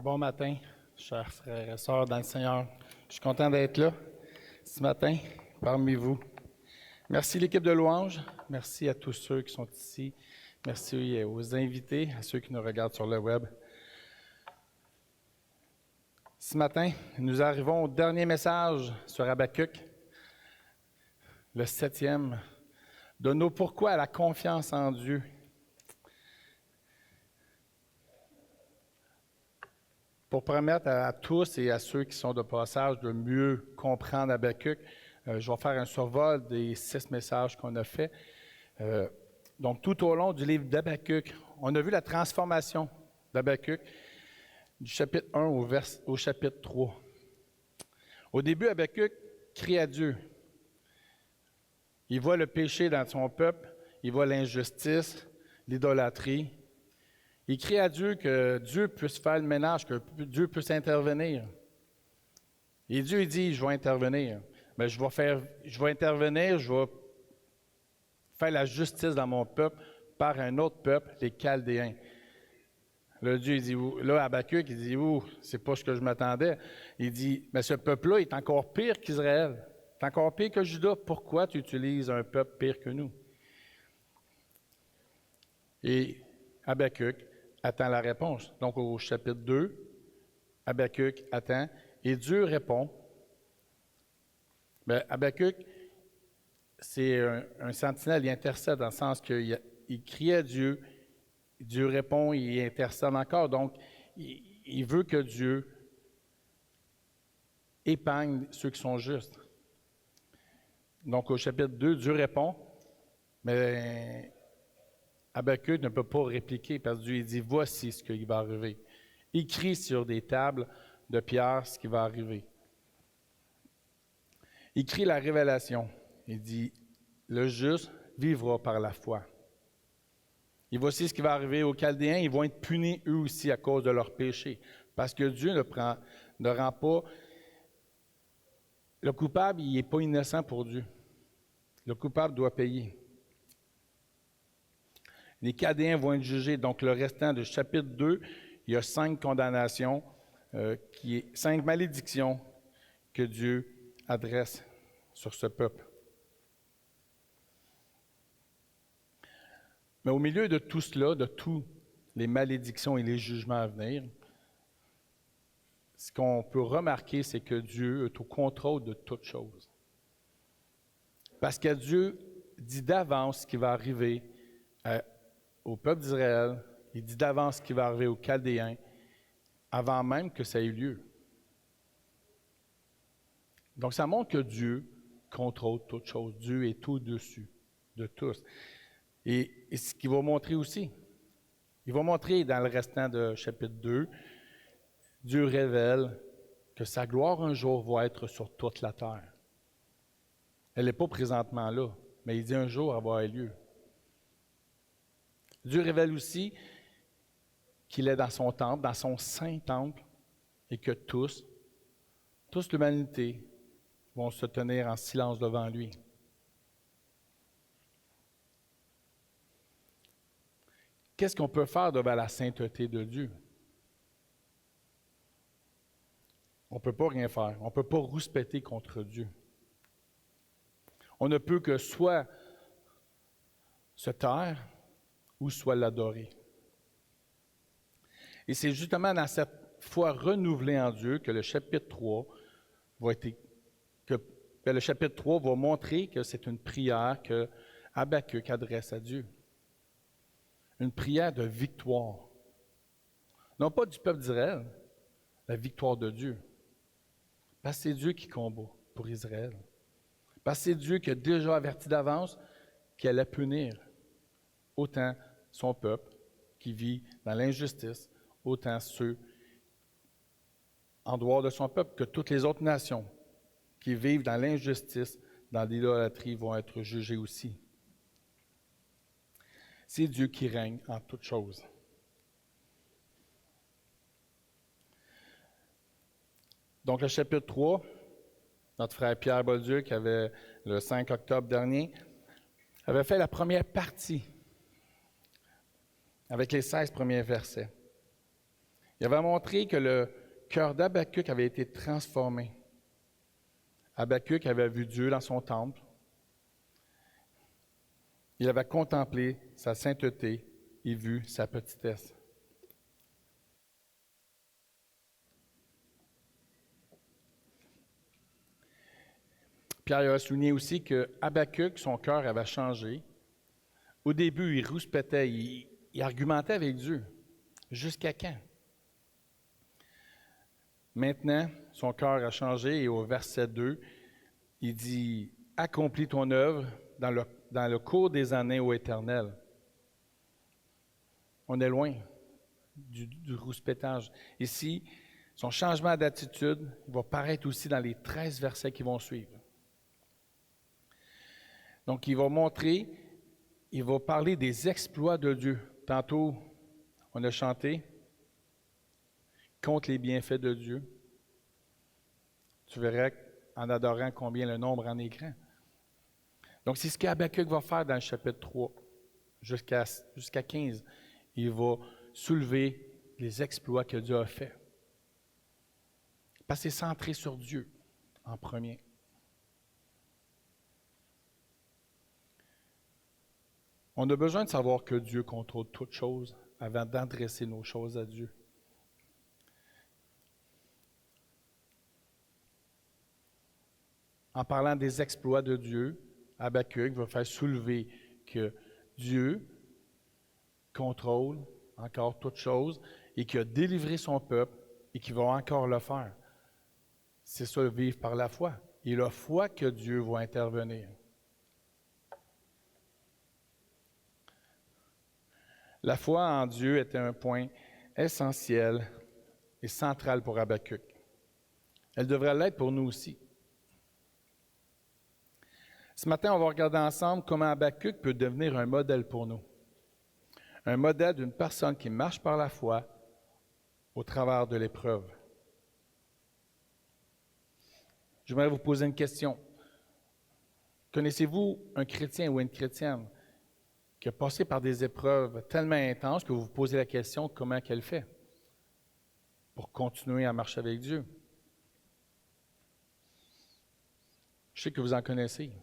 Bon matin, chers frères et sœurs dans le Seigneur. Je suis content d'être là ce matin parmi vous. Merci l'équipe de louanges. Merci à tous ceux qui sont ici. Merci aux invités, à ceux qui nous regardent sur le web. Ce matin, nous arrivons au dernier message sur Habakkuk, le 7e, de nos pourquoi à la confiance en Dieu. Pour permettre à tous et à ceux qui sont de passage de mieux comprendre Habakkuk, je vais faire un survol des 6 messages qu'on a faits. Donc, tout au long du livre d'Habakkuk, on a vu la transformation d'Habakkuk du chapitre 1 au chapitre 3. Au début, Habakkuk crie à Dieu. Il voit le péché dans son peuple, il voit l'injustice, l'idolâtrie. Il crie à Dieu que Dieu puisse faire le ménage, que Dieu puisse intervenir. Et Dieu dit, je vais intervenir. Mais je vais intervenir, je vais faire la justice dans mon peuple par un autre peuple, les Chaldéens. Là, Dieu, il dit, là, Habakkuk, il dit, c'est pas ce que je m'attendais. Il dit, mais ce peuple-là est encore pire qu'Israël. C'est encore pire que Juda. Pourquoi tu utilises un peuple pire que nous? Et Habakkuk attend la réponse. Donc, au chapitre 2, Habakkuk attend et Dieu répond. Bien, Habakkuk, c'est un sentinelle, il intercède dans le sens qu'il crie à Dieu, Dieu répond, il intercède encore. Donc, il veut que Dieu épargne ceux qui sont justes. Donc, au chapitre 2, Dieu répond, mais Habakkuk ne peut pas répliquer parce que Dieu dit, voici ce qui va arriver. Écrit sur des tables de pierre ce qui va arriver. Il crie la révélation. Il dit, le juste vivra par la foi. Et voici ce qui va arriver aux Chaldéens. Ils vont être punis eux aussi à cause de leur péché. Parce que Dieu ne rend pas... Le coupable, il n'est pas innocent pour Dieu. Le coupable doit payer. Les Chaldéens vont être jugés. Donc, le restant du chapitre 2, il y a 5 condamnations, 5 malédictions que Dieu adresse sur ce peuple. Mais au milieu de tout cela, de toutes les malédictions et les jugements à venir, ce qu'on peut remarquer, c'est que Dieu est au contrôle de toutes choses. Parce que Dieu dit d'avance ce qui va arriver au peuple d'Israël, il dit d'avance ce qui va arriver aux Chaldéens, avant même que ça ait eu lieu. Donc, ça montre que Dieu contrôle toutes choses. Dieu est au-dessus de tous. Et ce qu'il va montrer aussi, il va montrer dans le restant de chapitre 2, Dieu révèle que sa gloire un jour va être sur toute la terre. Elle n'est pas présentement là, mais il dit un jour elle va avoir lieu. Dieu révèle aussi qu'il est dans son temple, dans son saint temple, et que toute l'humanité vont se tenir en silence devant lui. Qu'est-ce qu'on peut faire devant la sainteté de Dieu? On ne peut pas rien faire. On ne peut pas rouspéter contre Dieu. On ne peut que soit se taire ou soit l'adorer. Et c'est justement dans cette foi renouvelée en Dieu que le chapitre 3 va montrer que c'est une prière que Habakkuk adresse à Dieu. Une prière de victoire. Non pas du peuple d'Israël, la victoire de Dieu. Parce que c'est Dieu qui combat pour Israël. Parce que c'est Dieu qui a déjà averti d'avance qu'il allait punir autant son peuple qui vit dans l'injustice, autant ceux en dehors de son peuple que toutes les autres nations qui vivent dans l'injustice, dans l'idolâtrie, vont être jugées aussi. C'est Dieu qui règne en toutes choses. Donc, le chapitre 3, notre frère Pierre Bolduc avait, le 5 octobre dernier, avait fait la première partie avec les 16 premiers versets. Il avait montré que le cœur d'Habakkuk avait été transformé. Habakkuk avait vu Dieu dans son temple. Il avait contemplé sa sainteté et vu sa petitesse. Pierre a souligné aussi que Habakkuk, son cœur avait changé. Au début, il rouspétait, il argumentait avec Dieu. Jusqu'à quand? Maintenant, son cœur a changé et au verset 2, il dit « Accomplis ton œuvre dans le cours des années, ô Éternel. » On est loin du rouspétage. Ici, son changement d'attitude va paraître aussi dans les 13 versets qui vont suivre. Donc, il va montrer, il va parler des exploits de Dieu. Tantôt, on a chanté contre les bienfaits de Dieu. Tu verras en adorant combien le nombre en est grand. Donc, c'est ce qu'Habakkuk va faire dans le chapitre 3 jusqu'à 15. Il va soulever les exploits que Dieu a faits. Parce que c'est centré sur Dieu en premier. On a besoin de savoir que Dieu contrôle toutes choses avant d'adresser nos choses à Dieu. En parlant des exploits de Dieu, Habakkuk va faire soulever que Dieu contrôle encore toutes choses et qu'il a délivré son peuple et qu'il va encore le faire. C'est ça, vivre par la foi. Et la foi que Dieu va intervenir. La foi en Dieu était un point essentiel et central pour Habakkuk. Elle devrait l'être pour nous aussi. Ce matin, on va regarder ensemble comment Habakkuk peut devenir un modèle pour nous. Un modèle d'une personne qui marche par la foi au travers de l'épreuve. J'aimerais vous poser une question. Connaissez-vous un chrétien ou une chrétienne qui a passé par des épreuves tellement intenses que vous vous posez la question comment qu'elle fait pour continuer à marcher avec Dieu? Je sais que vous en connaissez.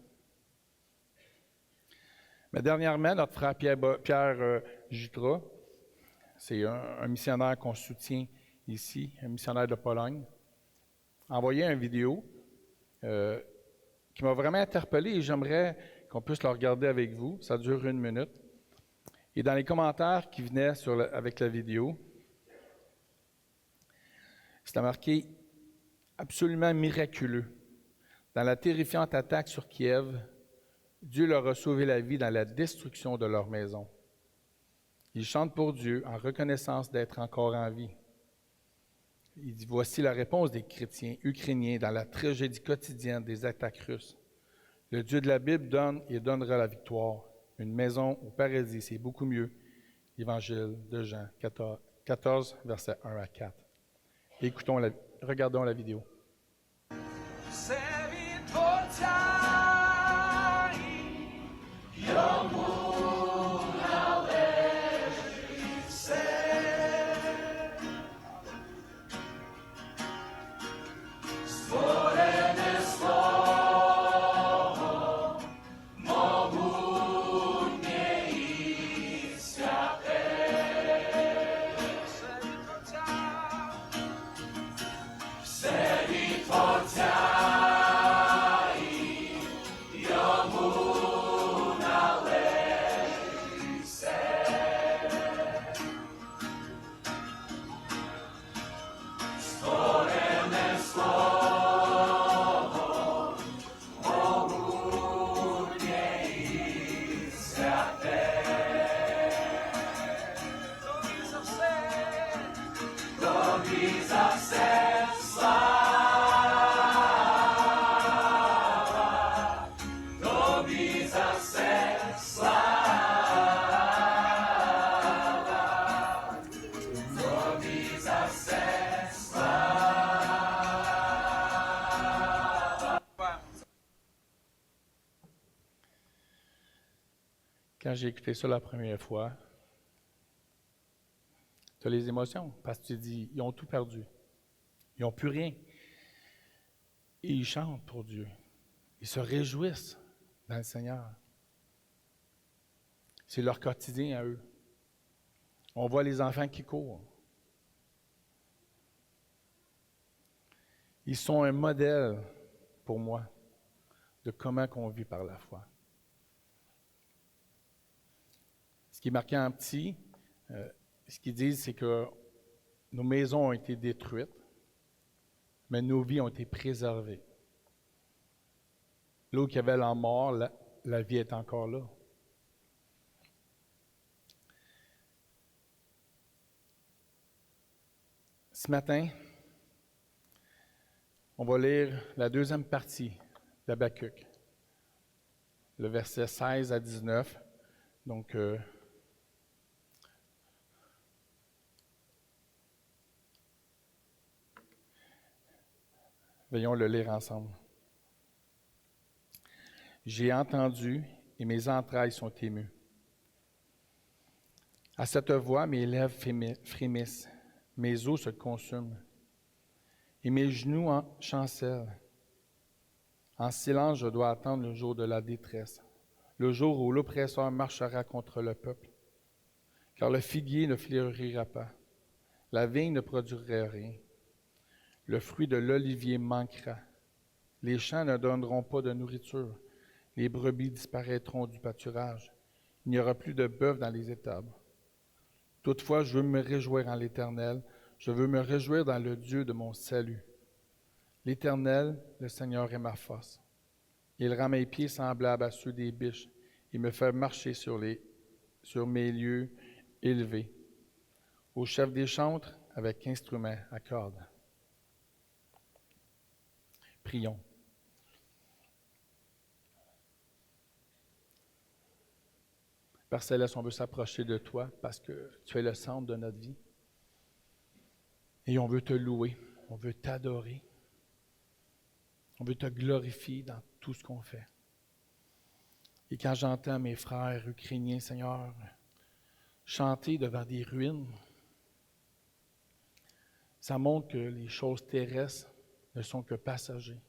Mais dernièrement, notre frère Pierre Jutras, c'est un missionnaire qu'on soutient ici, un missionnaire de Pologne, a envoyé une vidéo qui m'a vraiment interpellé et j'aimerais qu'on puisse la regarder avec vous. Ça dure 1 minute. Et dans les commentaires qui venaient avec la vidéo, c'était marqué « absolument miraculeux ». Dans la terrifiante attaque sur Kiev, Dieu leur a sauvé la vie dans la destruction de leur maison. Ils chantent pour Dieu en reconnaissance d'être encore en vie. Il dit, voici la réponse des chrétiens ukrainiens dans la tragédie quotidienne des attaques russes. Le Dieu de la Bible donne et donnera la victoire. Une maison au paradis, c'est beaucoup mieux. Évangile de Jean 14, versets 1 à 4. Regardons la vidéo. Quand j'ai écouté ça la première fois, Tu as les émotions parce que tu dis, ils ont tout perdu. Ils n'ont plus rien. Et ils chantent pour Dieu. Ils se réjouissent dans le Seigneur. C'est leur quotidien à eux. On voit les enfants qui courent. Ils sont un modèle pour moi de comment on vit par la foi. Ce qui est marqué en petit, ce qu'ils disent, c'est que nos maisons ont été détruites, mais nos vies ont été préservées. Là où il y avait la mort, la vie est encore là. Ce matin, on va lire la deuxième partie d'Habakkuk, le verset 16 à 19. Donc, veuillons le lire ensemble. J'ai entendu et mes entrailles sont émues. À cette voix, mes lèvres frémissent, mes os se consument et mes genoux chancellent. En silence, je dois attendre le jour de la détresse, le jour où l'oppresseur marchera contre le peuple. Car le figuier ne fleurira pas, la vigne ne produira rien, le fruit de l'olivier manquera, les champs ne donneront pas de nourriture, les brebis disparaîtront du pâturage, il n'y aura plus de bœufs dans les étables. Toutefois, je veux me réjouir en l'Éternel, je veux me réjouir dans le Dieu de mon salut. L'Éternel, le Seigneur est ma force. Il rend mes pieds semblables à ceux des biches. Il me fait marcher sur mes lieux élevés. Au chef des chantres, avec instruments à cordes. Prions. Père Céleste, on veut s'approcher de toi parce que tu es le centre de notre vie. Et on veut te louer, on veut t'adorer. On veut te glorifier dans tout ce qu'on fait. Et quand j'entends mes frères ukrainiens, Seigneur, chanter devant des ruines, ça montre que les choses terrestres ne sont que passagers,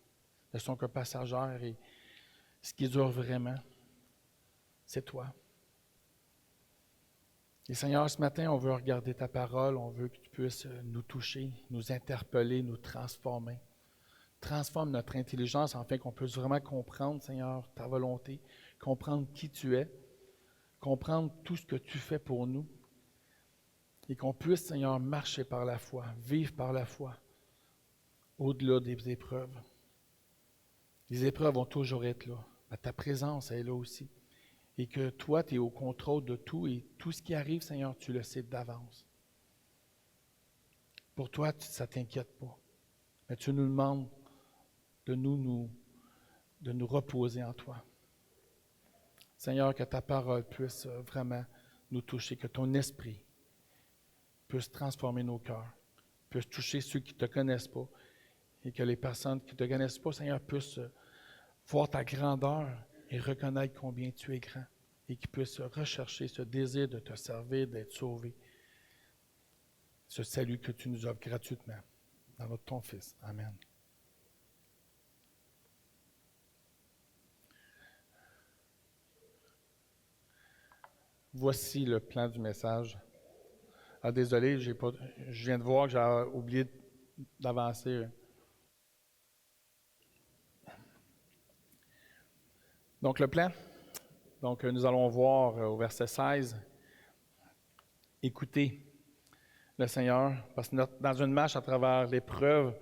ne sont que passagères. Et ce qui dure vraiment, c'est toi. Et Seigneur, ce matin, on veut regarder ta parole, on veut que tu puisses nous toucher, nous interpeller, nous transformer. Transforme notre intelligence afin qu'on puisse vraiment comprendre, Seigneur, ta volonté, comprendre qui tu es, comprendre tout ce que tu fais pour nous et qu'on puisse, Seigneur, marcher par la foi, vivre par la foi, au-delà des épreuves. Les épreuves vont toujours être là, mais ta présence est là aussi. Et que toi, tu es au contrôle de tout et tout ce qui arrive, Seigneur, tu le sais d'avance. Pour toi, ça ne t'inquiète pas. Mais tu nous demandes de nous reposer en toi. Seigneur, que ta parole puisse vraiment nous toucher, que ton esprit puisse transformer nos cœurs, puisse toucher ceux qui ne te connaissent pas et que les personnes qui ne te connaissent pas, Seigneur, puissent voir ta grandeur et reconnaître combien tu es grand et qu'ils puissent rechercher ce désir de te servir, d'être sauvé, ce salut que tu nous offres gratuitement dans notre ton Fils. Amen. Voici le plan du message. Ah, désolé, je viens de voir que j'ai oublié d'avancer. Donc, le plan. Donc, nous allons voir au verset 16. Écoutez le Seigneur, parce que dans une marche à travers l'épreuve,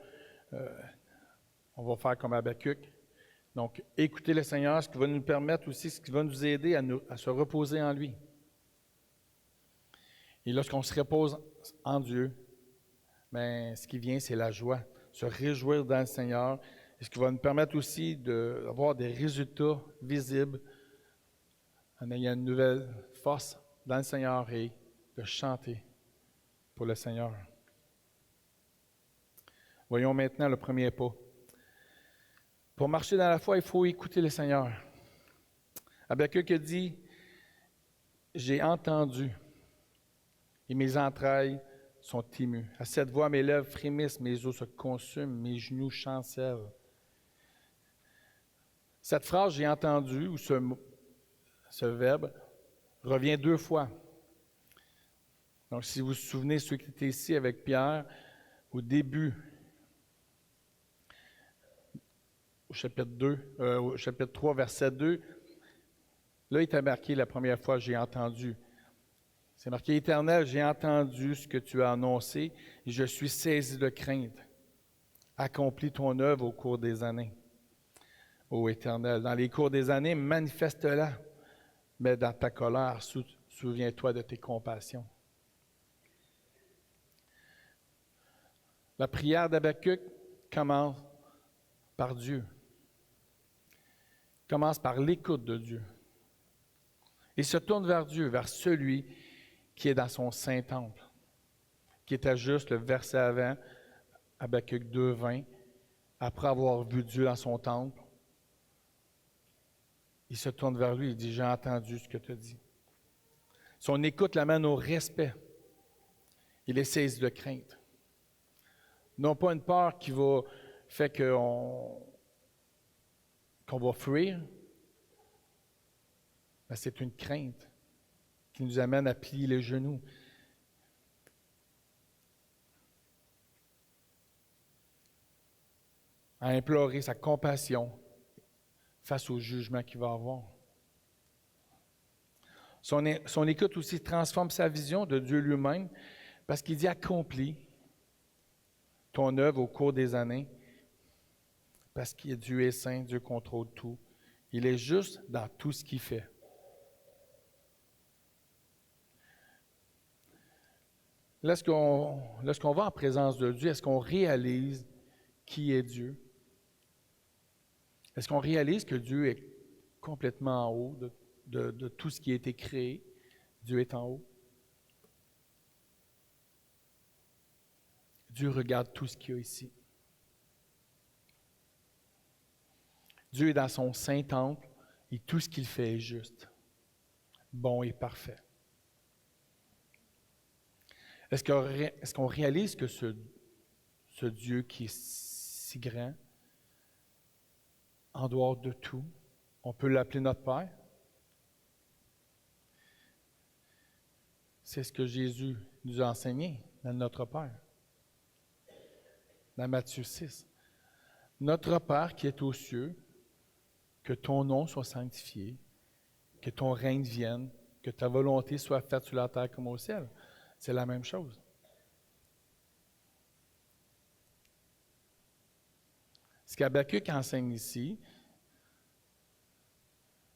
on va faire comme Habakkuk. Donc, écoutez le Seigneur, ce qui va nous permettre aussi, ce qui va nous aider à se reposer en lui. Et lorsqu'on se repose en Dieu, bien, ce qui vient, c'est la joie, se réjouir dans le Seigneur, et ce qui va nous permettre aussi d'avoir des résultats visibles en ayant une nouvelle force dans le Seigneur et de chanter pour le Seigneur. Voyons maintenant le premier pas. Pour marcher dans la foi, il faut écouter le Seigneur. Habakkuk a dit « J'ai entendu et mes entrailles sont émus. À cette voix, mes lèvres frémissent, mes os se consument, mes genoux chancellent. Cette phrase, j'ai entendu, ou ce verbe, revient 2 fois. Donc, si vous vous souvenez, ceux qui étaient ici avec Pierre, au début, au chapitre 3, verset 2, là, il est marqué la première fois, j'ai entendu. C'est marqué, Éternel, j'ai entendu ce que tu as annoncé et je suis saisi de crainte. Accomplis ton œuvre au cours des années. Ô Éternel, dans les cours des années, manifeste-la, mais dans ta colère, souviens-toi de tes compassions. La prière d'Habakkuk commence par Dieu. Commence par l'écoute de Dieu. Il se tourne vers Dieu, vers celui qui est dans son saint temple, qui était juste le verset avant, Habakkuk 2, 20. Après avoir vu Dieu dans son temple, il se tourne vers lui et dit, j'ai entendu ce que tu as dit. Son écoute l'amène au respect. Il est saisi de crainte. Non pas une peur qui va faire qu'on va fuir, mais c'est une crainte qui nous amène à plier les genoux. À implorer sa compassion face au jugement qu'il va avoir. Son écoute aussi transforme sa vision de Dieu lui-même parce qu'il dit « Accomplis ton œuvre au cours des années » parce que Dieu est saint, Dieu contrôle tout. Il est juste dans tout ce qu'il fait. Lorsqu'on va en présence de Dieu, est-ce qu'on réalise qui est Dieu? Est-ce qu'on réalise que Dieu est complètement en haut de tout ce qui a été créé? Dieu est en haut. Dieu regarde tout ce qu'il y a ici. Dieu est dans son saint temple et tout ce qu'il fait est juste, bon et parfait. Est-ce qu'on réalise que ce Dieu qui est si grand, en dehors de tout, on peut l'appeler notre Père? C'est ce que Jésus nous a enseigné dans notre Père, dans Matthieu 6. Notre Père qui est aux cieux, que ton nom soit sanctifié, que ton règne vienne, que ta volonté soit faite sur la terre comme au ciel. C'est la même chose. Ce qu'Habakkuk enseigne ici,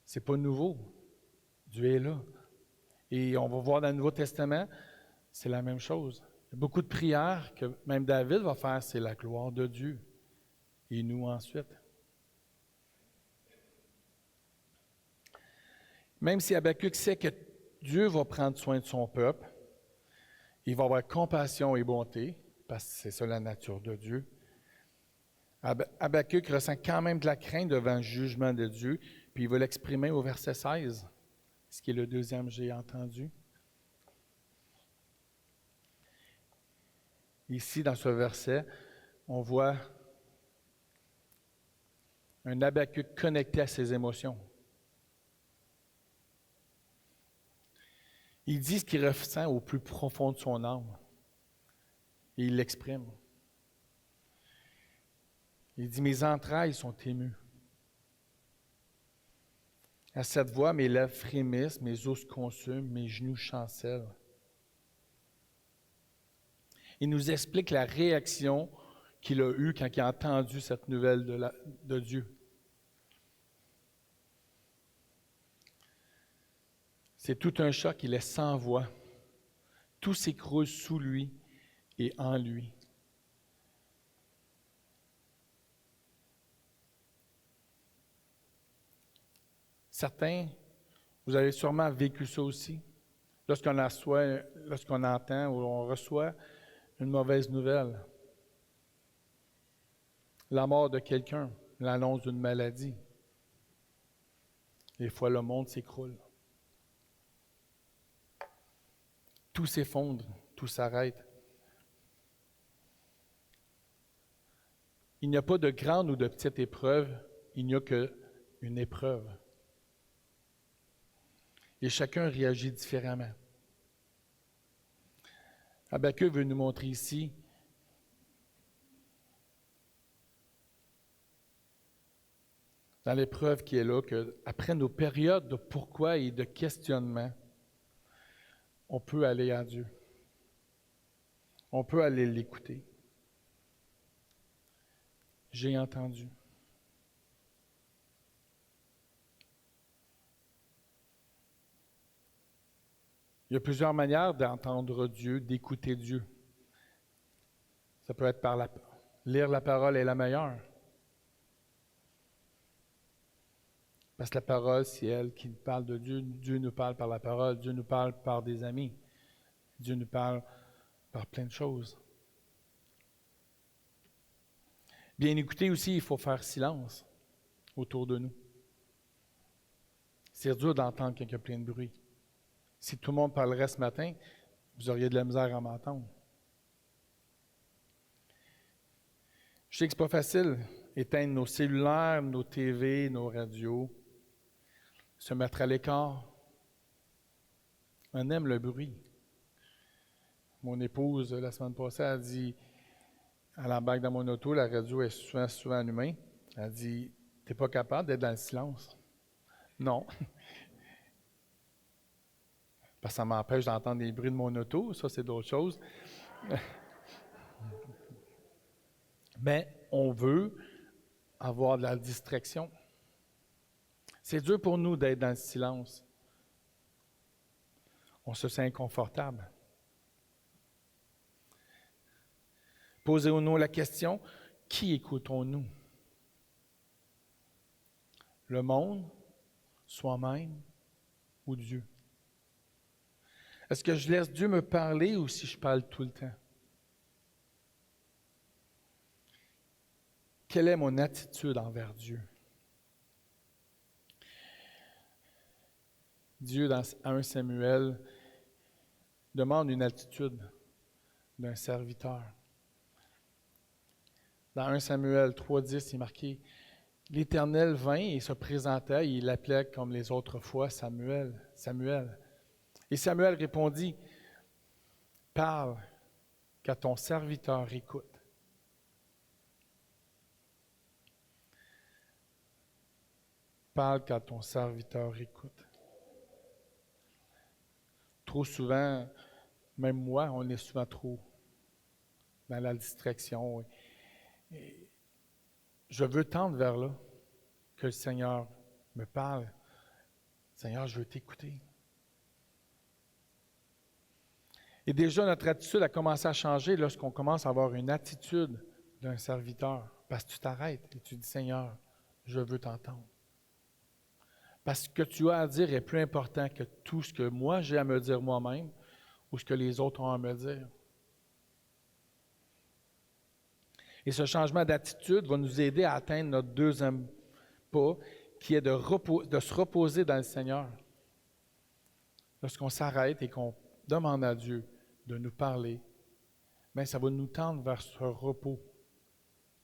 c'est pas nouveau. Dieu est là. Et on va voir dans le Nouveau Testament, c'est la même chose. Il y a beaucoup de prières que même David va faire, c'est la gloire de Dieu. Et nous ensuite. Même si Habakkuk sait que Dieu va prendre soin de son peuple, il va avoir compassion et bonté, parce que c'est ça la nature de Dieu. Habakkuk ressent quand même de la crainte devant le jugement de Dieu, puis il va l'exprimer au verset 16, ce qui est le deuxième j'ai entendu. Ici, dans ce verset, on voit un Habakkuk connecté à ses émotions. Il dit ce qu'il ressent au plus profond de son âme. Et il l'exprime. Il dit, mes entrailles sont émues. À cette voix, mes lèvres frémissent, mes os se consument, mes genoux chancellent. Il nous explique la réaction qu'il a eue quand il a entendu cette nouvelle de Dieu. C'est tout un choc, il est sans voix. Tout s'écroule sous lui et en lui. Certains, vous avez sûrement vécu ça aussi. Lorsqu'on entend ou on reçoit une mauvaise nouvelle. La mort de quelqu'un, l'annonce d'une maladie. Des fois, le monde s'écroule. Tout s'effondre, tout s'arrête. Il n'y a pas de grande ou de petite épreuve, il n'y a qu'une épreuve. Et chacun réagit différemment. Habakkuk veut nous montrer ici dans l'épreuve qui est là, qu'après nos périodes de pourquoi et de questionnement, on peut aller à Dieu. On peut aller l'écouter. J'ai entendu. Il y a plusieurs manières d'entendre Dieu, d'écouter Dieu. Ça peut être par lire la parole est la meilleure. Parce que la parole, c'est elle qui parle de Dieu. Dieu nous parle par la parole. Dieu nous parle par des amis. Dieu nous parle par plein de choses. Bien écouter aussi, il faut faire silence autour de nous. C'est dur d'entendre quand il y a plein de bruit. Si tout le monde parlerait ce matin, vous auriez de la misère à m'entendre. Je sais que ce n'est pas facile d'éteindre nos cellulaires, nos TV, nos radios, se mettre à l'écart. On aime le bruit. Mon épouse, la semaine passée, a dit, elle embarque dans mon auto, la radio est souvent allumée. Elle a dit, « T'es pas capable d'être dans le silence? » Non. Parce que ça m'empêche d'entendre les bruits de mon auto, ça c'est d'autres choses. Mais on veut avoir de la distraction. C'est dur pour nous d'être dans le silence. On se sent inconfortable. Posez-nous la question, qui écoutons-nous? Le monde, soi-même ou Dieu? Est-ce que je laisse Dieu me parler ou si je parle tout le temps? Quelle est mon attitude envers Dieu? Dieu, dans 1 Samuel, demande une attitude d'un serviteur. Dans 1 Samuel 3,10, il est marqué « L'Éternel vint et se présenta, et il l'appelait comme les autres fois Samuel, Samuel. Et Samuel répondit « Parle, car ton serviteur écoute. » Parle, car ton serviteur écoute. Trop souvent, même moi, on est souvent trop dans la distraction. Et je veux tendre vers là, que le Seigneur me parle. Seigneur, je veux t'écouter. Et déjà, notre attitude a commencé à changer lorsqu'on commence à avoir une attitude d'un serviteur. Parce que tu t'arrêtes et tu dis, Seigneur, je veux t'entendre. Parce que ce que tu as à dire est plus important que tout ce que moi j'ai à me dire moi-même ou ce que les autres ont à me dire. Et ce changement d'attitude va nous aider à atteindre notre deuxième pas, qui est de se reposer dans le Seigneur. Lorsqu'on s'arrête et qu'on demande à Dieu de nous parler, bien, ça va nous tendre vers ce repos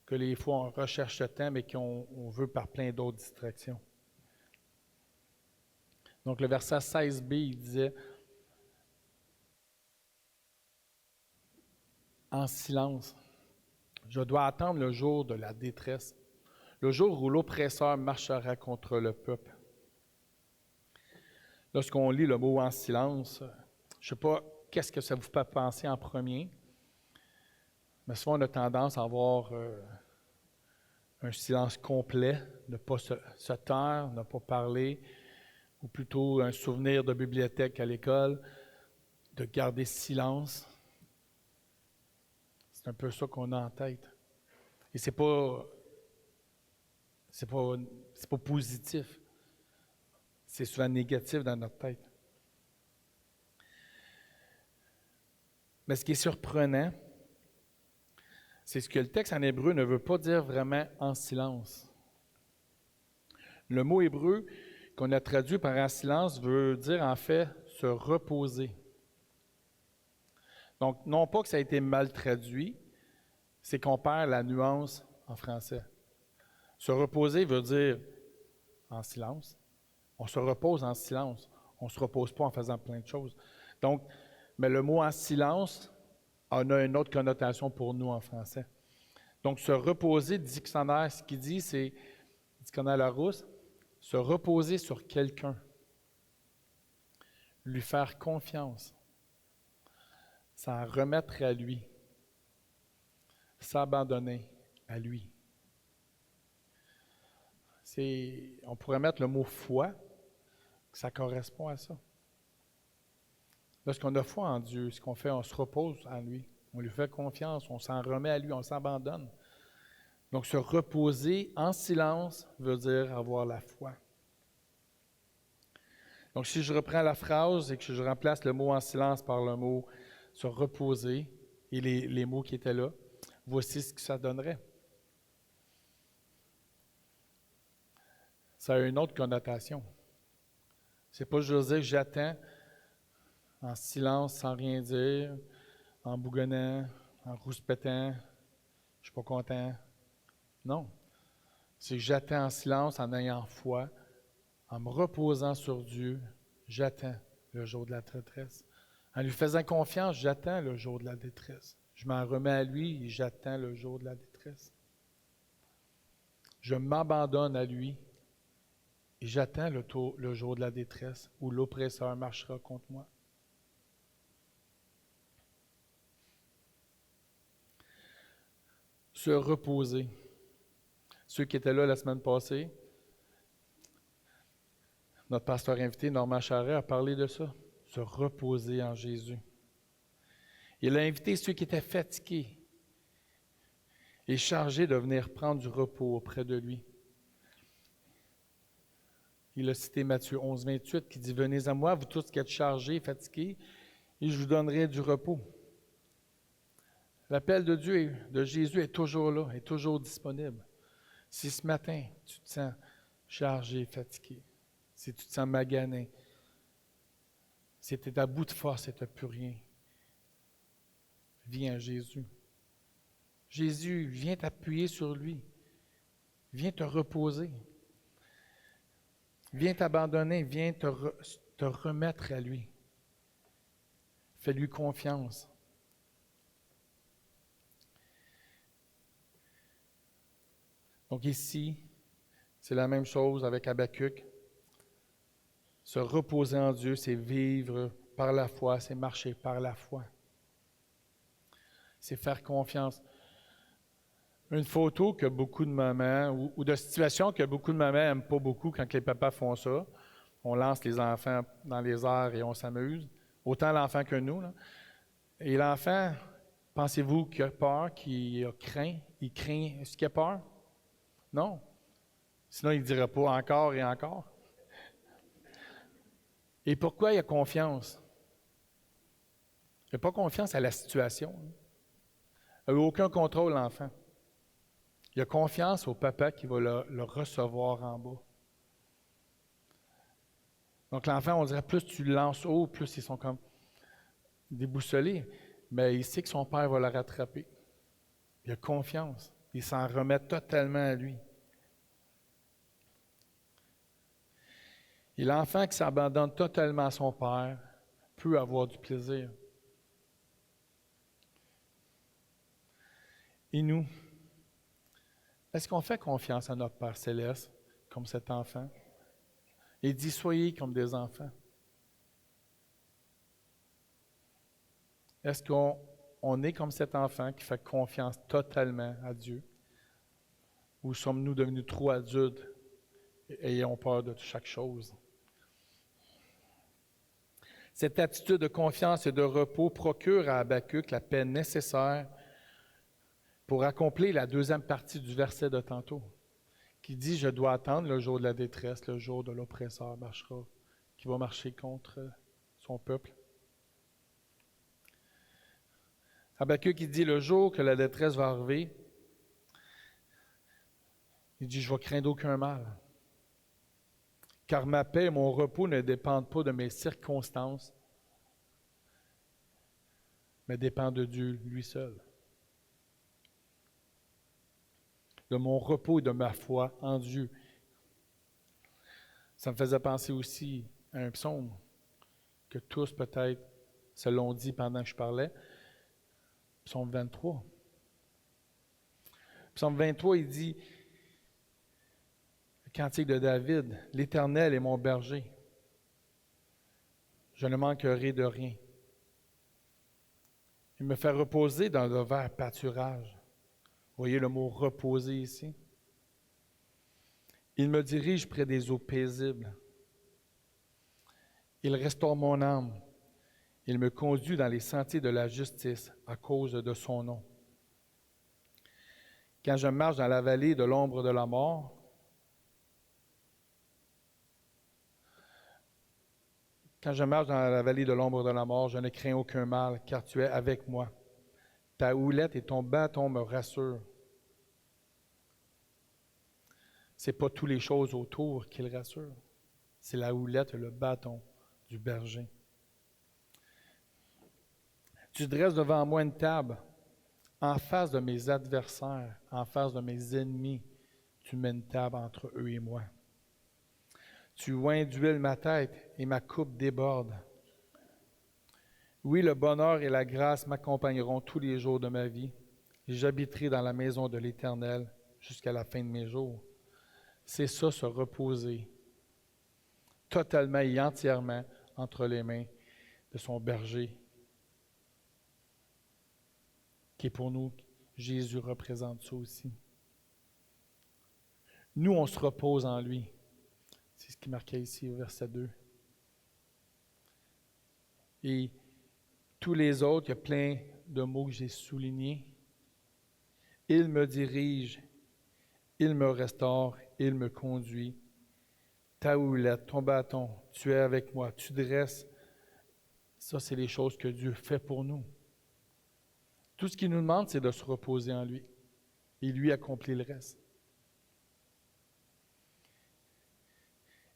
que les fois on recherche le temps, mais qu'on veut par plein d'autres distractions. Donc le verset 16b, il disait « En silence, je dois attendre le jour de la détresse, le jour où l'oppresseur marchera contre le peuple. » Lorsqu'on lit le mot « en silence », je ne sais pas qu'est-ce que ça vous fait penser en premier, mais souvent on a tendance à avoir un silence complet, ne pas se taire, ne pas parler, ou plutôt un souvenir de bibliothèque à l'école, de garder silence. C'est un peu ça qu'on a en tête. Et c'est pas positif. C'est souvent négatif dans notre tête. Mais ce qui est surprenant, c'est ce que le texte en hébreu ne veut pas dire vraiment en silence. Le mot hébreu qu'on a traduit par en silence veut dire en fait se reposer. Donc, non pas que ça a été mal traduit, c'est qu'on perd la nuance en français. Se reposer veut dire en silence. On se repose en silence. On ne se repose pas en faisant plein de choses. Donc, mais le mot en silence en a une autre connotation pour nous en français. Donc, se reposer, dictionnaire, ce qu'il dit, c'est, dictionnaire Larousse, se reposer sur quelqu'un, lui faire confiance, s'en remettre à lui, s'abandonner à lui. On pourrait mettre le mot foi, que ça correspond à ça. Lorsqu'on a foi en Dieu, ce qu'on fait, on se repose en lui. On lui fait confiance, on s'en remet à lui, on s'abandonne. Donc, se reposer en silence veut dire avoir la foi. Donc, si je reprends la phrase et que je remplace le mot en silence par le mot se reposer et les mots qui étaient là, voici ce que ça donnerait. Ça a une autre connotation. C'est pas juste dire que j'attends en silence, sans rien dire, en bougonnant, en rouspétant, je suis pas content. Non. C'est que j'attends en silence, en ayant foi, en me reposant sur Dieu, j'attends le jour de la détresse. En lui faisant confiance, j'attends le jour de la détresse. Je m'en remets à lui et j'attends le jour de la détresse. Je m'abandonne à lui et j'attends le jour de la détresse où l'oppresseur marchera contre moi. Se reposer. Ceux qui étaient là la semaine passée, notre pasteur invité, Normand Charret, a parlé de ça. Se reposer en Jésus. Il a invité ceux qui étaient fatigués et chargés de venir prendre du repos auprès de lui. Il a cité Matthieu 11, 28 qui dit « Venez à moi, vous tous qui êtes chargés et fatigués, et je vous donnerai du repos. » L'appel de Dieu, de Jésus est toujours là, est toujours disponible. Si ce matin, tu te sens chargé, fatigué, si tu te sens magané, si tu es à bout de force et tu n'as plus rien, viens à Jésus. Jésus, viens t'appuyer sur lui. Viens te reposer. Viens t'abandonner, viens te remettre à lui. Fais-lui confiance. Donc ici, c'est la même chose avec Habakkuk. Se reposer en Dieu, c'est vivre par la foi, c'est marcher par la foi. C'est faire confiance. Une photo que beaucoup de mamans, ou de situations que beaucoup de mamans n'aiment pas beaucoup quand les papas font ça. On lance les enfants dans les airs et on s'amuse. Autant l'enfant que nous. Là. Et l'enfant, pensez-vous qu'il a peur, qu'il a craint? Il craint. Est-ce qu'il a peur? Non. Sinon, il ne dirait pas encore et encore. Et pourquoi il a confiance? Il n'a pas confiance à la situation. Il n'a aucun contrôle, l'enfant. Il a confiance au papa qui va le recevoir en bas. Donc l'enfant, on dirait, plus tu le lances haut, plus ils sont comme déboussolés. Mais il sait que son père va le rattraper. Il a confiance. Il s'en remet totalement à lui. Et l'enfant qui s'abandonne totalement à son père peut avoir du plaisir. Et nous, est-ce qu'on fait confiance à notre Père céleste comme cet enfant? Il dit, soyez comme des enfants. Est-ce qu'on est comme cet enfant qui fait confiance totalement à Dieu? Ou sommes-nous devenus trop adultes et ayons peur de chaque chose? Cette attitude de confiance et de repos procure à Habakkuk la paix nécessaire pour accomplir la deuxième partie du verset de tantôt, qui dit « Je dois attendre le jour de la détresse, le jour de l'oppresseur marchera, qui va marcher contre son peuple. » Habakkuk qui dit « Le jour que la détresse va arriver, il dit « Je vais craindre aucun mal, car ma paix et mon repos ne dépendent pas de mes circonstances, mais dépendent de Dieu lui seul. » de mon repos et de ma foi en Dieu. Ça me faisait penser aussi à un psaume que tous peut-être se l'ont dit pendant que je parlais. Psaume 23. Psaume 23, il dit, le cantique de David, « L'Éternel est mon berger. Je ne manquerai de rien. Il me fait reposer dans de verts pâturages. » Vous voyez le mot « reposer » ici. « Il me dirige près des eaux paisibles. Il restaure mon âme. Il me conduit dans les sentiers de la justice à cause de son nom. Quand je marche dans la vallée de l'ombre de la mort, je ne crains aucun mal, car tu es avec moi. Ta houlette et ton bâton me rassurent. Ce n'est pas toutes les choses autour qui le rassurent. C'est la houlette et le bâton du berger. Tu dresses devant moi une table, en face de mes adversaires, en face de mes ennemis. Tu mets une table entre eux et moi. Tu oins d'huile ma tête et ma coupe déborde. Oui, le bonheur et la grâce m'accompagneront tous les jours de ma vie, et j'habiterai dans la maison de l'Éternel jusqu'à la fin de mes jours. C'est ça, se reposer totalement et entièrement entre les mains de son berger, qui est pour nous, Jésus représente ça aussi. Nous, on se repose en lui. C'est ce qui est marqué ici au verset 2. Et tous les autres, il y a plein de mots que j'ai soulignés. Il me dirige, il me restaure, il me conduit. Ta houlette, ton bâton, tu es avec moi, tu dresses. Ça, c'est les choses que Dieu fait pour nous. Tout ce qu'il nous demande, c'est de se reposer en lui. Et lui accomplit le reste.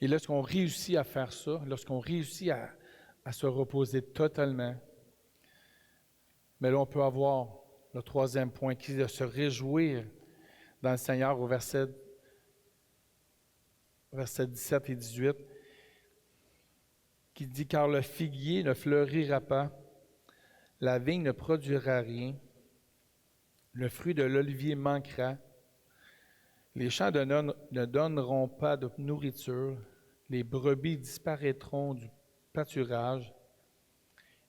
Et lorsqu'on réussit à faire ça, lorsqu'on réussit à se reposer totalement, mais là, on peut avoir le troisième point, qui est de se réjouir dans le Seigneur au verset 17 et 18, qui dit « Car le figuier ne fleurira pas, la vigne ne produira rien, le fruit de l'olivier manquera, les champs ne donneront pas de nourriture, les brebis disparaîtront du pâturage,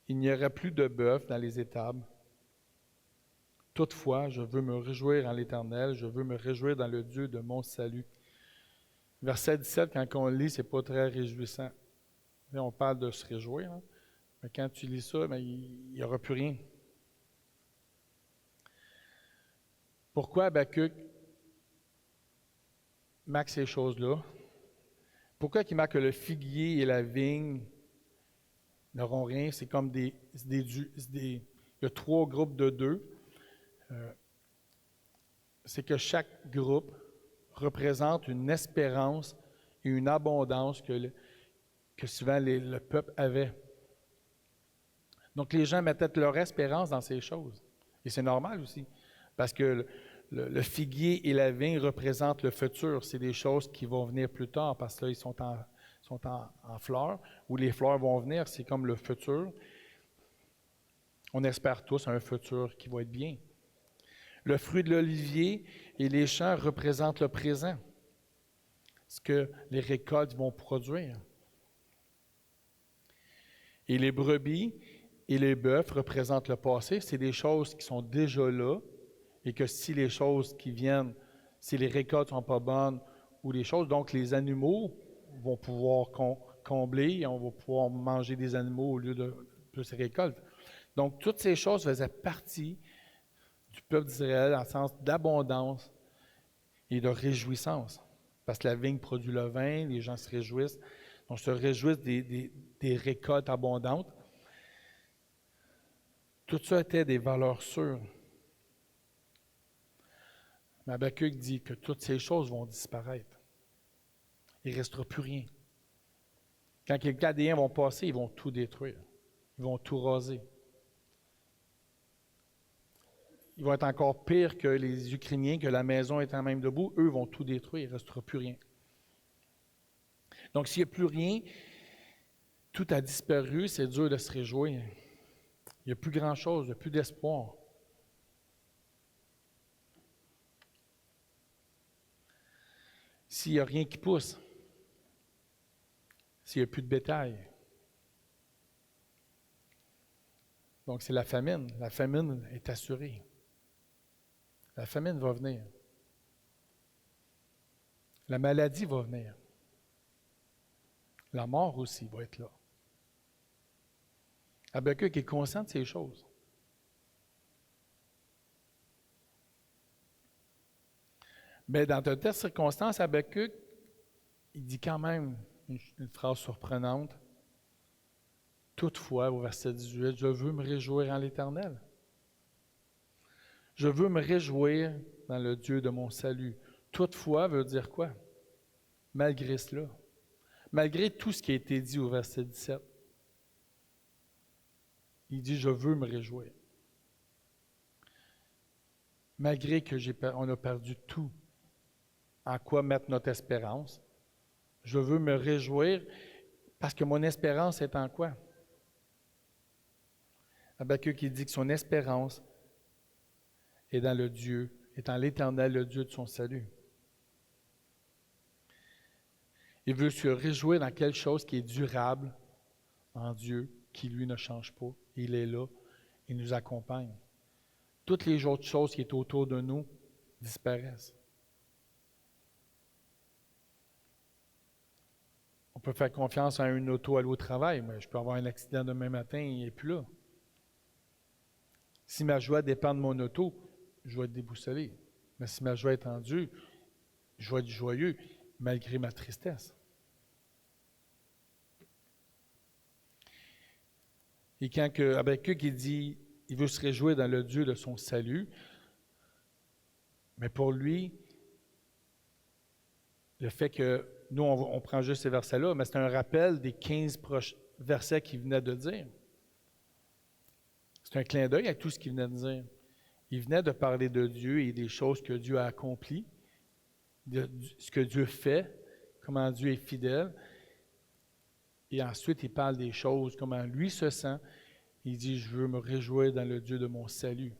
il n'y aura plus de bœuf dans les étables. Toutefois, je veux me réjouir en l'Éternel, je veux me réjouir dans le Dieu de mon salut. » Verset 17, quand on le lit, ce n'est pas très réjouissant. Là, on parle de se réjouir, hein? Mais quand tu lis ça, il n'y aura plus rien. Pourquoi Habakkuk marque ces choses-là? Pourquoi il marque que le figuier et la vigne n'auront rien? C'est comme il y a 3 groupes de 2. C'est que chaque groupe représente une espérance et une abondance que souvent le peuple avait. Donc les gens mettaient leur espérance dans ces choses. Et c'est normal aussi, parce que le figuier et la vigne représentent le futur. C'est des choses qui vont venir plus tard, parce que là, ils sont en fleurs, où les fleurs vont venir, c'est comme le futur. On espère tous un futur qui va être bien. Le fruit de l'olivier et les champs représentent le présent, ce que les récoltes vont produire. Et les brebis et les bœufs représentent le passé. C'est des choses qui sont déjà là et que si les choses qui viennent, si les récoltes ne sont pas bonnes ou les choses, donc les animaux vont pouvoir combler et on va pouvoir manger des animaux au lieu de ces récoltes. Donc, toutes ces choses faisaient partie du peuple d'Israël en sens d'abondance et de réjouissance. Parce que la vigne produit le vin, les gens se réjouissent. Donc, se réjouissent des récoltes abondantes. Tout ça était des valeurs sûres. Mais Habakkuk dit que toutes ces choses vont disparaître. Il ne restera plus rien. Quand les Chaldéens vont passer, ils vont tout détruire. Ils vont tout raser. ils vont être encore pires que les Ukrainiens, que la maison étant même debout. Eux vont tout détruire, il ne restera plus rien. Donc, s'il n'y a plus rien, tout a disparu, c'est dur de se réjouir. Il n'y a plus grand-chose, il n'y a plus d'espoir. S'il n'y a rien qui pousse, s'il n'y a plus de bétail. Donc, c'est la famine. La famine est assurée. La famine va venir. La maladie va venir. La mort aussi va être là. Habakkuk est conscient de ces choses. Mais dans de telles circonstances, Habakkuk, il dit quand même une phrase surprenante. Toutefois, au verset 18, je veux me réjouir en l'Éternel. Je veux me réjouir dans le Dieu de mon salut. Toutefois veut dire quoi? Malgré cela. Malgré tout ce qui a été dit au verset 17. Il dit, je veux me réjouir. Malgré qu'on a perdu tout, en quoi mettre notre espérance, je veux me réjouir parce que mon espérance est en quoi? Habakkuk qui dit que son espérance est dans le Dieu, est en l'Éternel, le Dieu de son salut. Il veut se réjouir dans quelque chose qui est durable en Dieu, qui lui ne change pas. Il est là, il nous accompagne. Toutes les autres choses qui sont autour de nous disparaissent. On peut faire confiance à une auto aller au travail, mais je peux avoir un accident demain matin et il n'est plus là. Si ma joie dépend de mon auto, je vais être déboussolé. Mais si ma joie est en Dieu, je vais être joyeux malgré ma tristesse. Et quand Habakkuk il dit, il veut se réjouir dans le Dieu de son salut, mais pour lui, le fait que nous, on prend juste ces versets-là, mais c'est un rappel des 15 versets qu'il venait de dire. C'est un clin d'œil à tout ce qu'il venait de dire. Il venait de parler de Dieu et des choses que Dieu a accomplies, de ce que Dieu fait, comment Dieu est fidèle. Et ensuite, il parle des choses, comment lui se sent. Il dit, je veux me réjouir dans le Dieu de mon salut.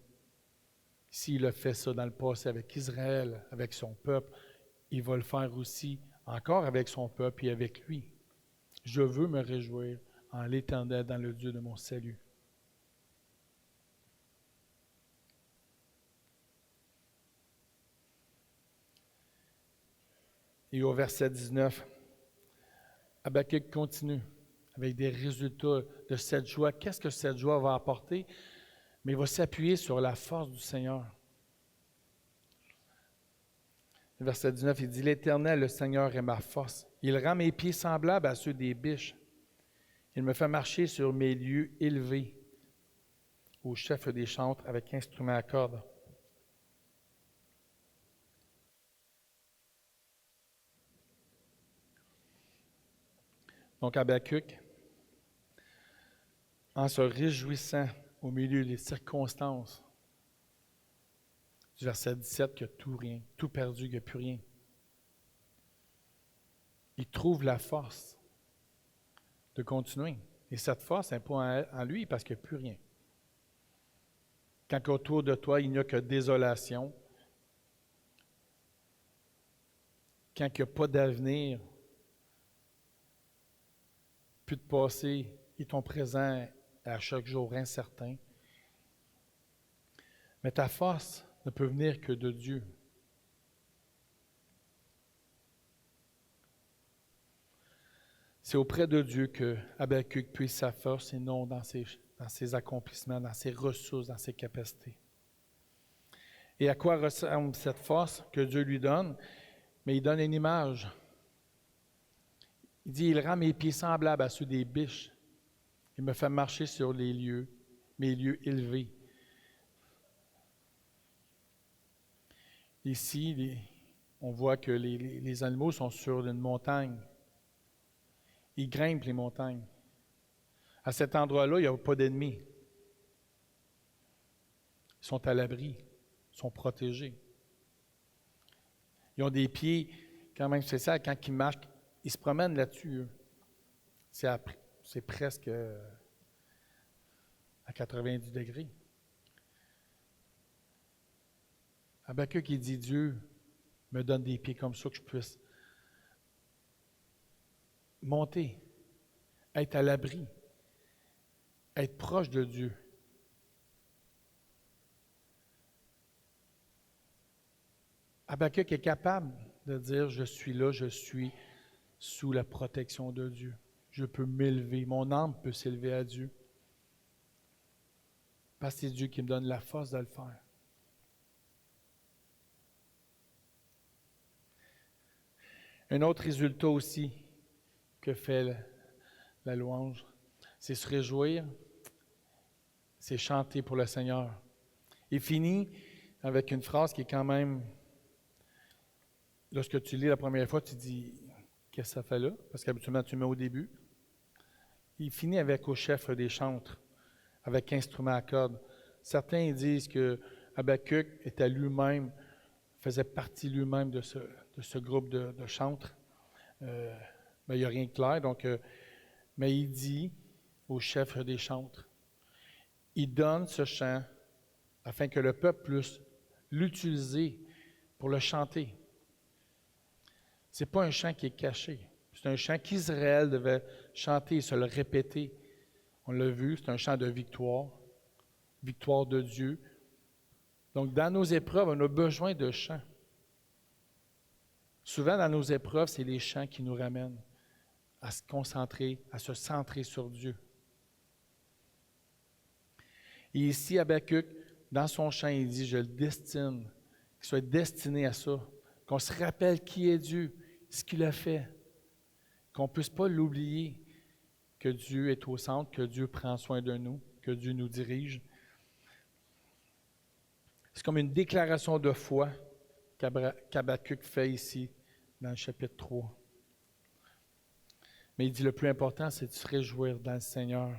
S'il a fait ça dans le passé avec Israël, avec son peuple, il va le faire aussi encore avec son peuple et avec lui. Je veux me réjouir en l'Éternel dans le Dieu de mon salut. Et au verset 19, Habakkuk continue avec des résultats de cette joie. Qu'est-ce que cette joie va apporter? Mais il va s'appuyer sur la force du Seigneur. Verset 19, il dit, « L'Éternel, le Seigneur, est ma force. Il rend mes pieds semblables à ceux des biches. Il me fait marcher sur mes lieux élevés, au chef des chantres avec instruments à cordes. » Donc Habakkuk, en se réjouissant au milieu des circonstances, du verset 17, qu'il n'y a tout rien, tout perdu, qu'il n'y a plus rien. Il trouve la force de continuer. Et cette force n'est pas en lui parce qu'il n'y a plus rien. Quand autour de toi, il n'y a que désolation, quand il n'y a pas d'avenir, plus de passé et ton présent à chaque jour incertain, mais ta force ne peut venir que de Dieu. C'est auprès de Dieu que Habakkuk puise sa force et non dans ses accomplissements, dans ses ressources, dans ses capacités. Et à quoi ressemble cette force que Dieu lui donne? Mais il donne une image. Il dit, il rend mes pieds semblables à ceux des biches. Il me fait marcher sur les lieux, mes lieux élevés. Ici, on voit que les animaux sont sur une montagne. Ils grimpent les montagnes. À cet endroit-là, il n'y a pas d'ennemis. Ils sont à l'abri, sont protégés. Ils ont des pieds quand même spéciaux. Quand ils marchent, ils se promènent là-dessus. Eux. C'est presque à 90 degrés. Habakkuk, il dit, Dieu me donne des pieds comme ça que je puisse monter, être à l'abri, être proche de Dieu. Habakkuk est capable de dire, je suis là, je suis sous la protection de Dieu. Je peux m'élever, mon âme peut s'élever à Dieu. Parce que c'est Dieu qui me donne la force de le faire. Un autre résultat aussi que fait la louange, c'est se réjouir, c'est chanter pour le Seigneur. Il finit avec une phrase qui est quand même, lorsque tu lis la première fois, tu dis, qu'est-ce que ça fait là? Parce qu'habituellement, tu mets au début. Il finit avec au chef des chantres, avec instrument à cordes. Certains disent que Habakkuk était lui-même, faisait partie lui-même de ce groupe de chantres. Mais il n'y a rien de clair. Mais il dit au chef des chantres, il donne ce chant afin que le peuple puisse l'utiliser pour le chanter. Ce n'est pas un chant qui est caché. C'est un chant qu'Israël devait chanter et se le répéter. On l'a vu, c'est un chant de victoire de Dieu. Donc, dans nos épreuves, on a besoin de chants. Souvent, dans nos épreuves, c'est les chants qui nous ramènent à se concentrer, à se centrer sur Dieu. Et ici, Habakkuk, dans son chant, il dit, je le destine, qu'il soit destiné à ça, qu'on se rappelle qui est Dieu, ce qu'il a fait, qu'on ne puisse pas l'oublier, que Dieu est au centre, que Dieu prend soin de nous, que Dieu nous dirige. C'est comme une déclaration de foi qu'Habakkuk fait ici, dans le chapitre 3. Mais il dit le plus important, c'est de se réjouir dans le Seigneur,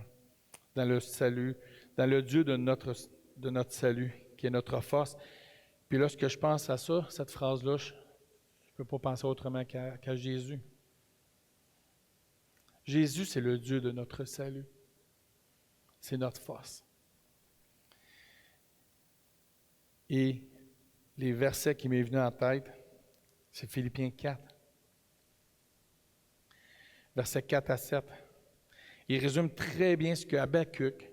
dans le salut, dans le Dieu de notre salut, qui est notre force. Puis lorsque je pense à ça, cette phrase-là, je ne peux pas penser autrement qu'à Jésus. Jésus, c'est le Dieu de notre salut. C'est notre force. Et les versets qui m'est venu en tête, c'est Philippiens 4. Versets 4 à 7. Il résume très bien ce que Habakkuk,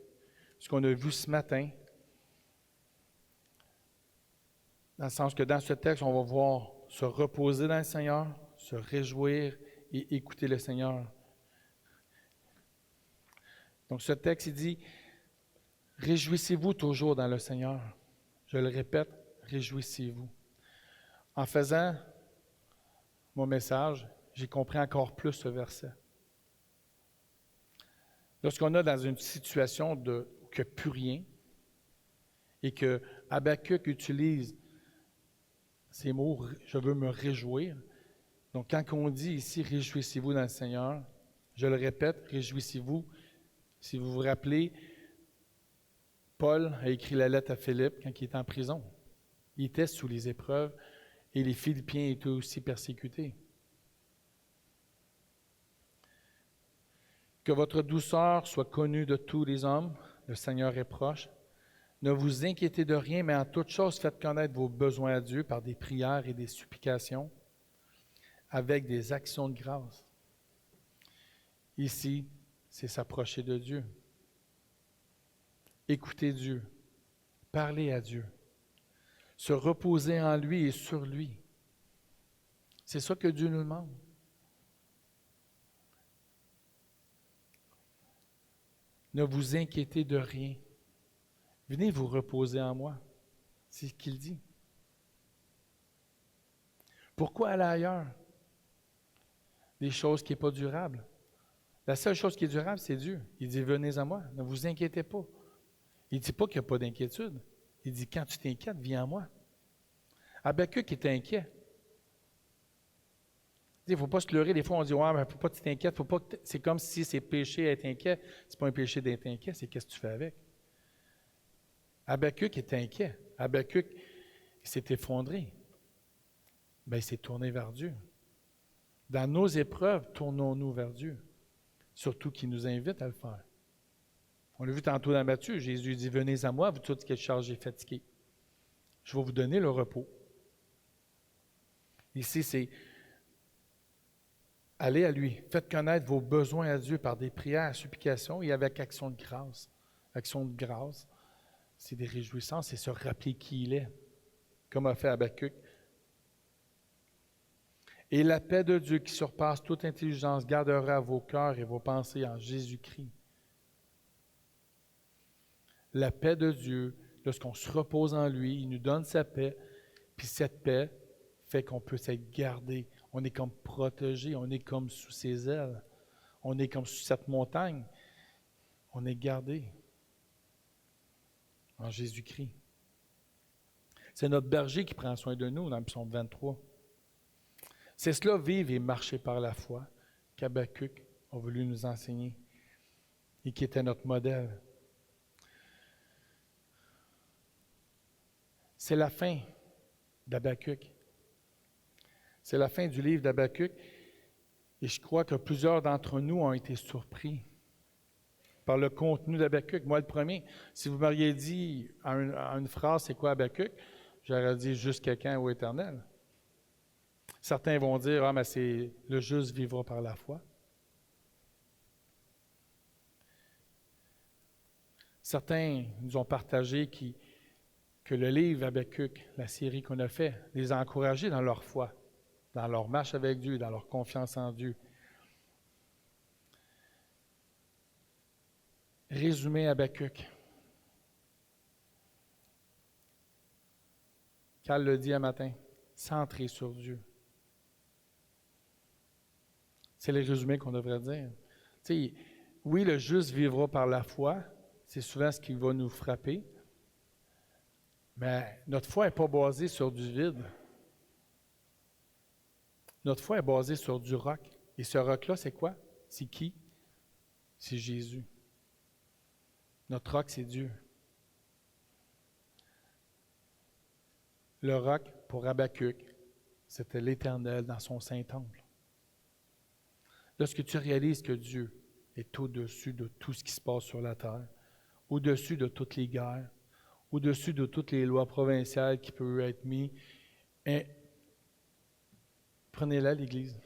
ce qu'on a vu ce matin, dans le sens que dans ce texte, on va voir se reposer dans le Seigneur, se réjouir et écouter le Seigneur. Donc ce texte, il dit, « Réjouissez-vous toujours dans le Seigneur. » Je le répète, réjouissez-vous. En faisant mon message, j'ai compris encore plus ce verset. Lorsqu'on est dans une situation qu'il n'y a plus rien et que Habakkuk utilise ces mots, je veux me réjouir. Donc, quand on dit ici, réjouissez-vous dans le Seigneur, je le répète, réjouissez-vous. Si vous vous rappelez, Paul a écrit la lettre à Philippe quand il était en prison. Il était sous les épreuves et les Philippiens étaient aussi persécutés. Que votre douceur soit connue de tous les hommes, le Seigneur est proche. Ne vous inquiétez de rien, mais en toute chose, faites connaître vos besoins à Dieu par des prières et des supplications, avec des actions de grâce. Ici, c'est s'approcher de Dieu. Écouter Dieu. Parler à Dieu. Se reposer en lui et sur lui. C'est ça que Dieu nous demande. Ne vous inquiétez de rien. Venez vous reposer en moi. C'est ce qu'il dit. Pourquoi aller ailleurs? Des choses qui ne sont pas durables. La seule chose qui est durable, c'est Dieu. Il dit, venez à moi, ne vous inquiétez pas. Il ne dit pas qu'il n'y a pas d'inquiétude. Il dit, quand tu t'inquiètes, viens à moi. Habakkuk était inquiet. Il ne faut pas se leurrer. Des fois, on dit, ouais, mais il ne faut pas que tu t'inquiètes. C'est comme si c'est péché d'être inquiet. Ce n'est pas un péché d'être inquiet, c'est qu'est-ce que tu fais avec. Habakkuk était inquiet. Habakkuk il s'est effondré. Bien, il s'est tourné vers Dieu. Dans nos épreuves, tournons-nous vers Dieu. Surtout qu'il nous invite à le faire. On l'a vu tantôt dans Matthieu, Jésus dit, « Venez à moi, vous tous qui êtes chargés et fatigués. Je vais vous donner le repos. » Ici, c'est allez à lui. Faites connaître vos besoins à Dieu par des prières, supplications et avec action de grâce. Action de grâce, c'est des réjouissances, c'est se rappeler qui il est, comme a fait Habakkuk. Et la paix de Dieu qui surpasse toute intelligence gardera vos cœurs et vos pensées en Jésus-Christ. La paix de Dieu, lorsqu'on se repose en lui, il nous donne sa paix, puis cette paix fait qu'on peut s'être gardé. On est comme protégé, on est comme sous ses ailes, on est comme sous cette montagne, on est gardé en Jésus-Christ. C'est notre berger qui prend soin de nous dans le psaume 23. C'est cela, vivre et marcher par la foi, qu'Habakkuk a voulu nous enseigner et qui était notre modèle. C'est la fin d'Habakkuk. C'est la fin du livre d'Habakkuk. Et je crois que plusieurs d'entre nous ont été surpris par le contenu d'Habakkuk. Moi, le premier, si vous m'auriez dit en une phrase, c'est quoi Habakkuk? J'aurais dit juste quelqu'un au éternel. Certains vont dire, ah, mais c'est le juste vivra par la foi. Certains nous ont partagé que le livre Habakkuk, la série qu'on a fait, les a encouragés dans leur foi, dans leur marche avec Dieu, dans leur confiance en Dieu. Résumé Habakkuk. Cal le dit un matin, centré sur Dieu. C'est le résumé qu'on devrait dire. Tu sais, oui, le juste vivra par la foi, c'est souvent ce qui va nous frapper, mais notre foi n'est pas basée sur du vide. Notre foi est basée sur du roc. Et ce roc-là, c'est quoi? C'est qui? C'est Jésus. Notre roc, c'est Dieu. Le roc, pour Habakkuk, c'était l'Éternel dans son Saint-Temple. Lorsque tu réalises que Dieu est au-dessus de tout ce qui se passe sur la terre, au-dessus de toutes les guerres, au-dessus de toutes les lois provinciales qui peuvent être mises, prenez-la, l'Église.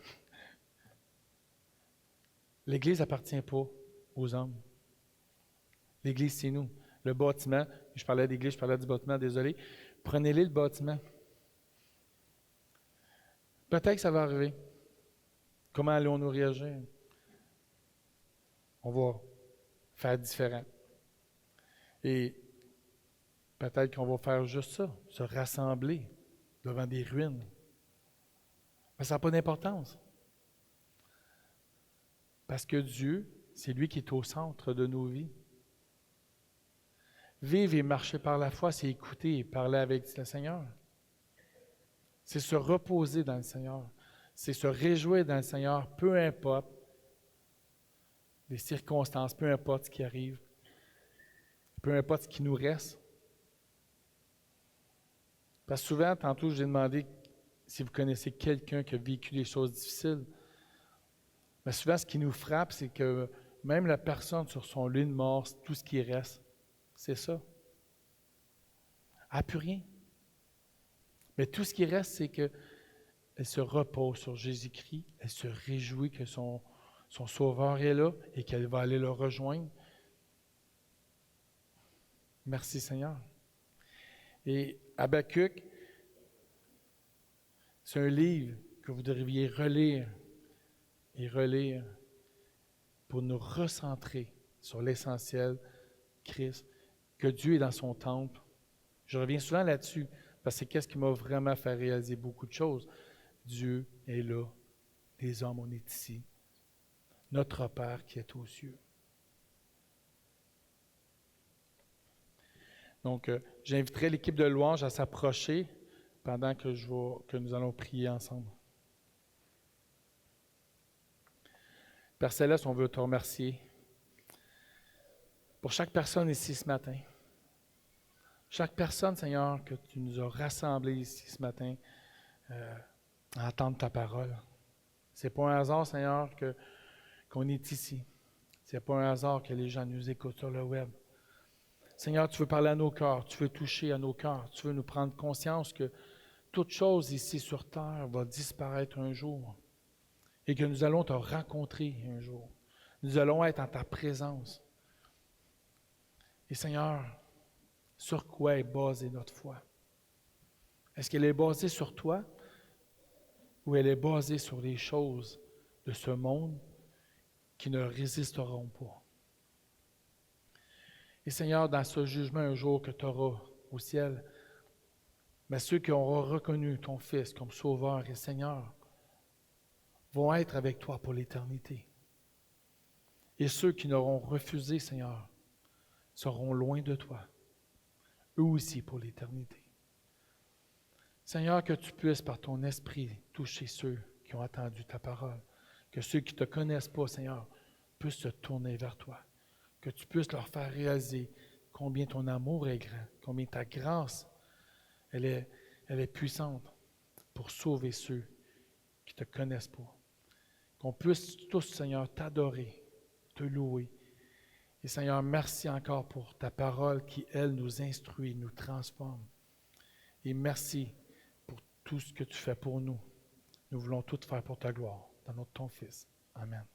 L'Église n'appartient pas aux hommes. L'Église, c'est nous. Le bâtiment, je parlais d'Église, je parlais du bâtiment, désolé. Prenez-les le bâtiment. Peut-être que ça va arriver. Comment allons-nous réagir? On va faire différent. Et peut-être qu'on va faire juste ça, se rassembler devant des ruines. Mais ça n'a pas d'importance. Parce que Dieu, c'est lui qui est au centre de nos vies. Vivre et marcher par la foi, c'est écouter et parler avec le Seigneur. C'est se reposer dans le Seigneur. C'est se réjouir dans le Seigneur, peu importe les circonstances, peu importe ce qui arrive, peu importe ce qui nous reste. Parce que souvent, tantôt, j'ai demandé si vous connaissez quelqu'un qui a vécu des choses difficiles. Mais souvent, ce qui nous frappe, c'est que même la personne sur son lit de mort, tout ce qui reste, c'est ça. Elle n'a plus rien. Mais tout ce qui reste, c'est qu'elle se repose sur Jésus-Christ, elle se réjouit que son Sauveur est là et qu'elle va aller le rejoindre. Merci Seigneur. Et Habakkuk, c'est un livre que vous devriez relire et relire pour nous recentrer sur l'essentiel, Christ, que Dieu est dans son temple. Je reviens souvent là-dessus, parce que c'est qu'est-ce qui m'a vraiment fait réaliser beaucoup de choses. Dieu est là, les hommes, on est ici. Notre Père qui est aux cieux. Donc, j'inviterai l'équipe de louange à s'approcher pendant que nous allons prier ensemble. Père Céleste, on veut te remercier pour chaque personne ici ce matin. Chaque personne, Seigneur, que tu nous as rassemblés ici ce matin à entendre ta parole. C'est pas un hasard, Seigneur, qu'on est ici. C'est pas un hasard que les gens nous écoutent sur le web. Seigneur, tu veux parler à nos cœurs, tu veux toucher à nos cœurs, tu veux nous prendre conscience que toute chose ici sur terre va disparaître un jour et que nous allons te rencontrer un jour. Nous allons être en ta présence. Et Seigneur, sur quoi est basée notre foi? Est-ce qu'elle est basée sur toi ou elle est basée sur les choses de ce monde qui ne résisteront pas? Et Seigneur, dans ce jugement un jour que tu auras au ciel, mais ceux qui auront reconnu ton Fils comme Sauveur et Seigneur vont être avec toi pour l'éternité. Et ceux qui n'auront refusé, Seigneur, seront loin de toi, eux aussi pour l'éternité. Seigneur, que tu puisses par ton esprit toucher ceux qui ont entendu ta parole, que ceux qui ne te connaissent pas, Seigneur, puissent se tourner vers toi, que tu puisses leur faire réaliser combien ton amour est grand, combien ta grâce, elle est puissante pour sauver ceux qui ne te connaissent pas. Qu'on puisse tous, Seigneur, t'adorer, te louer. Et Seigneur, merci encore pour ta parole qui, elle, nous instruit, nous transforme. Et merci pour tout ce que tu fais pour nous. Nous voulons tout faire pour ta gloire, dans notre ton Fils. Amen.